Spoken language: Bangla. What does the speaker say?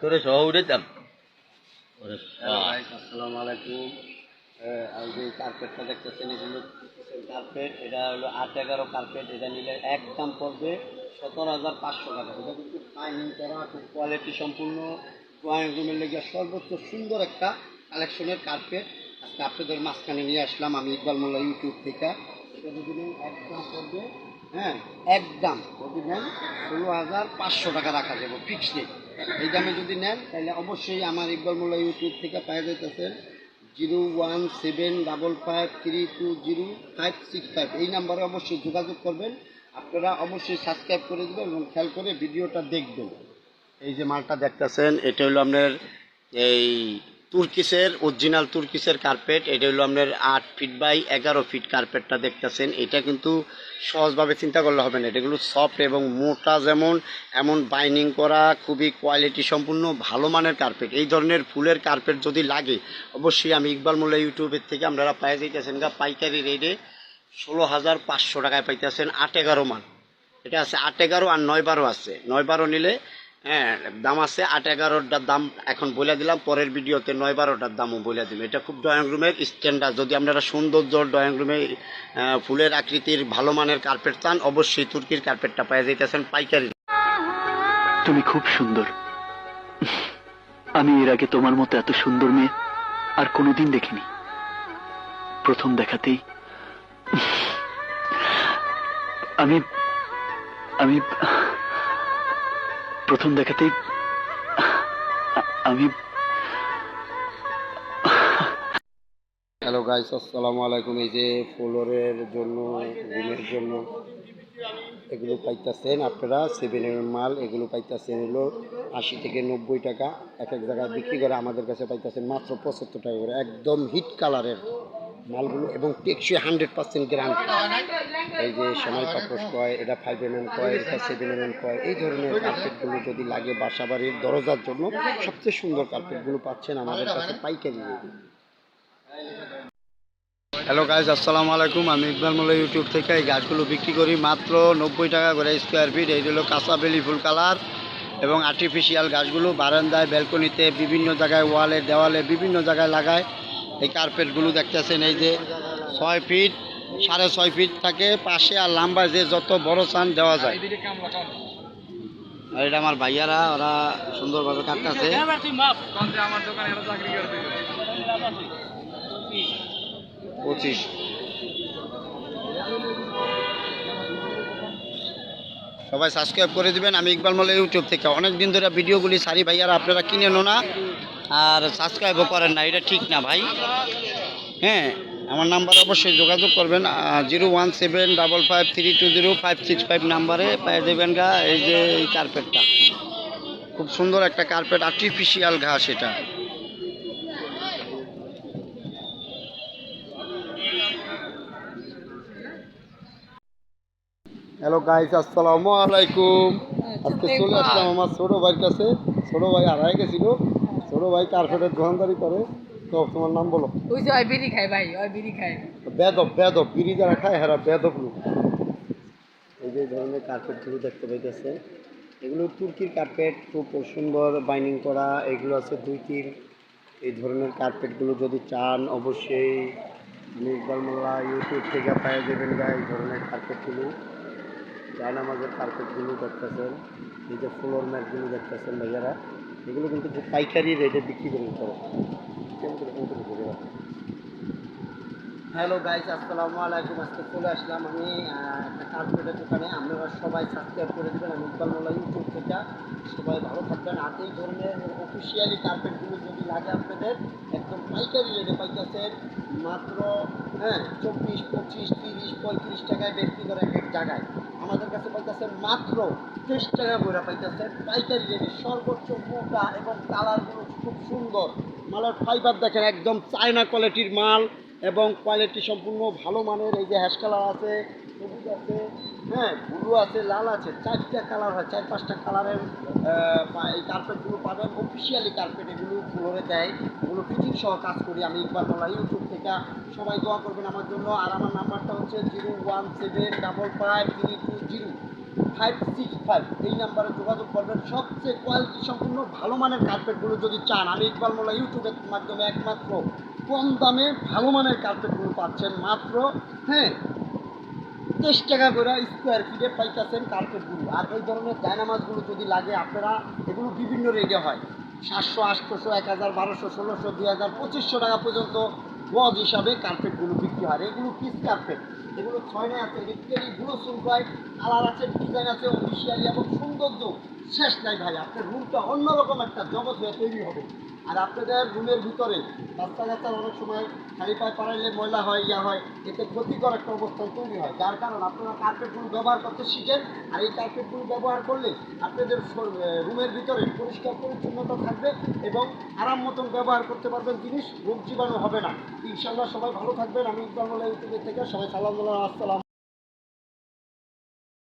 তোরে সহ উঠেতাম। আসসালামু আলাইকুম। এই যে কার্পেটটা দেখতেছেন, এগুলো কার্পেট, এটা হলো 8-11 কার্পেট। এটা নিলে একদম পড়বে 17,500 টাকা। এটা কিন্তু ফাইনিং করা, খুব কোয়ালিটি সম্পূর্ণ, ড্রয়িং রুমের লেগে সর্বোচ্চ সুন্দর একটা কালেকশনের কার্পেট আজকে আপনাদের মাঝখানে নিয়ে আসলাম আমি, ইকবাল মোল্লা, ইউটিউব থেকে। এটা যদি নেন একদম পড়বে, হ্যাঁ একদম যদি নেন 16,500 টাকা রাখা যাবে ফিক্সড রেট। এই দামে যদি নেন তাহলে অবশ্যই আমার ইকবাল মোল্লা ইউটিউব থেকে পেয়ে যেতেছেন 01755320565। এই নাম্বারে অবশ্যই যোগাযোগ করবেন। আপনারা অবশ্যই সাবস্ক্রাইব করে দেবেন এবং খেয়াল করে ভিডিওটা দেখবেন। এই যে মালটা দেখতেছেন, এটা হলো আপনার এই তুর্কিসের অরিজিনাল তুর্কিসের কার্পেট। এটা হলো আপনার 8 ফিট বাই 11 ফিট কার্পেটটা দেখতেছেন। এটা কিন্তু সহজভাবে চিন্তা করলে হবে না, এটাগুলো সফট এবং মোটা, যেমন এমন বাইন্ডিং করা, খুবই কোয়ালিটি সম্পূর্ণ ভালো মানের কার্পেট। এই ধরনের ফুলের কার্পেট যদি লাগে অবশ্যই আমি ইকবাল মোল্লা ইউটিউবের থেকে আপনারা পাই যাইতেছেন গা পাইকারি রেটে 16,500 টাকায় পাইতেছেন 8-11 মান। এটা আছে 8-11 আর 9-12 আছে। 9-12 নিলে হ্যাঁ দাম আছে। 8-11টার দাম এখন বলে দিলাম, পরের ভিডিওতে 9-12টার দামও বলে দিলাম। এটা খুব ড্রয়িং রুমের স্ট্যান্ডার্ড। যদি আপনারা সৌন্দর্য ড্রয়িং রুমে ফুলের আকৃতির ভালো মানের কার্পেট চান অবশ্যই তুর্কির কার্পেটটা পেয়ে যাইতেছেন পাইকারি। তুমি খুব সুন্দর। আমি এর আগে তোমার মতো এত সুন্দর মেয়ে আর কোনোদিন দেখিনি। প্রথম দেখাতেই আমি আমি প্রথম দেখাতেই আমি হ্যালো গাইস, আসসালামু আলাইকুম। এই যে ফ্লোরের জন্য, রুমের জন্য এগুলো পাইতেছেন আপনারা 7 মাল। এগুলো পাইতেছেন হলো 80 থেকে 90 টাকা। এক এক জায়গায় বিক্রি করে, আমাদের কাছে পাইতেছেন মাত্র 75 টাকা করে। একদম হিট কালারের মালগুলো এবং টেকসই 100% গ্যারান্টি। এই যে সেমাই পাপোশ কয়, এটা 5mm কয়, এটা 7mm কয়। এই ধরনের কার্পেটগুলো যদি লাগে বাসা বাড়ির দরজার জন্য, সবচেয়ে সুন্দর কার্পেটগুলো পাচ্ছেন আমাদের কাছে পাইকারি রেটে। হ্যালো গাইজ, আসসালামু আলাইকুম। আমি ইকবাল মোল্লা ইউটিউব থেকে এই গাছগুলো বিক্রি করি মাত্র 90 টাকা করে স্কোয়ার ফিট। এই হলো কাঁচা বেলি ফুল কালার এবং আর্টিফিশিয়াল গাছগুলো বারান্দায়, ব্যালকনিতে, বিভিন্ন জায়গায়, ওয়ালে, দেওয়ালে, বিভিন্ন জায়গায় লাগায়। এই কার্পেটগুলো দেখতেছেন, এই যে 6 ফিট, 6.5 ফিট থাকে পাশে, আর লম্বা যে যত বড় চান দেওয়া যায়। আর এটা আমার ভাইয়ারা, ওরা সুন্দরভাবে কাটতেছে। 25 সবাই সাবস্ক্রাইব করে দিবেন। আমি ইকবাল মোল্লা ইউটিউব থেকে অনেক দিন ধরে ভিডিওগুলি সারি ভাইয়ারা, আপনারা কিনেনও না আর সাবস্ক্রাইবও করেন না, এটা ঠিক না ভাই। হ্যাঁ, আমার নাম্বার অবশ্যই যোগাযোগ করবেন 01755320565 নাম্বারে পেয়ে দেবেন গা। এই যে এই কার্পেটটা খুব সুন্দর একটা কার্পেট, আর্টিফিশিয়াল ঘাস এটা। হ্যালো গাইস, আসসালামু আলাইকুম। আজকে চলে আসলাম আমার ছোটো ভাইয়ের কাছে। ছোটো ভাই হারাই গেছিল। ছোটো ভাই কার্পেটের দোকানদারি করে। তো তোমার নাম বলো। ওই যে ওই বিড়ি খায় ভাই, ওই বিড়ি খায়। বেদব, বেদব বিড়ি যারা খায় হেরা বেদব লোক। এই যে ধরনের কার্পেটগুলো দেখতে পাইতেছে, এগুলো তুর্কির কার্পেট, খুব সুন্দর বাইন্ডিং করা। এগুলো আছে 2-3। এই ধরনের কার্পেটগুলো যদি চান অবশ্যই আমি ইকবাল মোল্লা ইউটিউব থেকে পেয়ে দেবেন গা। এই ধরনের কার্পেটগুলো, জায়নামাজের কার্পেটগুলো দেখতেছেন, এই যে ফ্লোর ম্যাটগুলো দেখতেছেন ভাইয়ারা, এগুলো কিন্তু খুব পাইকারি রেটে বিক্রি করে করে। হ্যালো গাইস, আসসালামু আলাইকুম। আজকে চলে আসলাম আমি একটা কার্পেটের দোকানে। আপনারা সবাই সাবস্ক্রাইব করে দেবেন আমি ইকবাল মোল্লা ইউটিউব থেকে। সবাই ভালো থাকবেন। আর এই ধরনের অফিসিয়ালি কার্পেটগুলো যদি লাগে আপনাদের, একদম পাইকারি রেটে পাইতেছেন মাত্র 24, 25, 30, 35 টাকায় বিক্রি করে এক এক জায়গায়। আমাদের কাছে পাইতেছেন মাত্র 30 টাকা করে পাইতেছেন পাইকারি রেটে। সর্বোচ্চ মোটা এবং কালারগুলো খুব সুন্দর। মালের ফাইবার দেখেন, একদম চায়না কোয়ালিটির মাল এবং কোয়ালিটি সম্পূর্ণ ভালো মানের। এই যে হ্যাশ কালার আছে, সবুজ আছে, ব্লু আছে, লাল আছে, 4টা কালার হয়, 4-5টা কালারের এই কার্পেটগুলো পাবেন। অফিসিয়ালি কার্পেট এগুলো ফ্লোরে দেয়, এগুলো ফিটিং সহ কাজ করি আমি ইকবাল মোল্লা ইউটিউব থেকে। সবাই দোয়া করবেন আমার জন্য। আর আমার নাম্বারটা হচ্ছে 01755520565। 565 এই নাম্বারে যোগাযোগ করবেন। সবচেয়ে কোয়ালিটি সম্পূর্ণ ভালো মানের কার্পেটগুলো যদি চান, আমি ইকবাল মোল্লা ইউটিউবের মাধ্যমে একমাত্র কম দামে ভালো মানের কার্পেটগুলো পাচ্ছেন মাত্র 30 টাকা করে স্কোয়ার ফিটে পাইতেছেন কার্পেটগুলো। আর এই ধরনের ডায়নামাজগুলো যদি লাগে আপনারা, এগুলো বিভিন্ন রেটে হয়, 700, 800, 1000, 1200, 1600, 2000, 2500 টাকা পর্যন্ত গজ হিসাবে কার্পেটগুলো বিক্রি হয়। এগুলো পিস কার্পেট, এগুলো 6 আছে, এগুলো সুলভাই কালার আছে, ডিজাইন আছে, অফিসিয়ালি এবং সৌন্দর্য শেষ নাই ভাই। আপনার রুমটা অন্যরকম একটা জগৎ হয়ে তৈরি হবে। আর আপনাদের রুমের ভিতরে রাস্তাঘাটার অনেক সময় খালি পায়ে পাড়াইলে ময়লা হয়, হয়, এতে ক্ষতিকর একটা অবস্থান তৈরি হয়, যার কারণ আপনারা কার্পেটগুলো ব্যবহার করতে শিখেন। আর এই কার্পেটগুলো ব্যবহার করলে আপনাদের রুমের ভিতরে পরিষ্কার পরিচ্ছন্নতা থাকবে এবং আরাম মতন ব্যবহার করতে পারবেন, জিনিস রোগ জীবাণু হবে না। ইনশাল্লাহ সবাই ভালো থাকবেন। আমি ইকবাল মোল্লা ইউটিউবের থেকে সবাই সালাম, আসসালাম।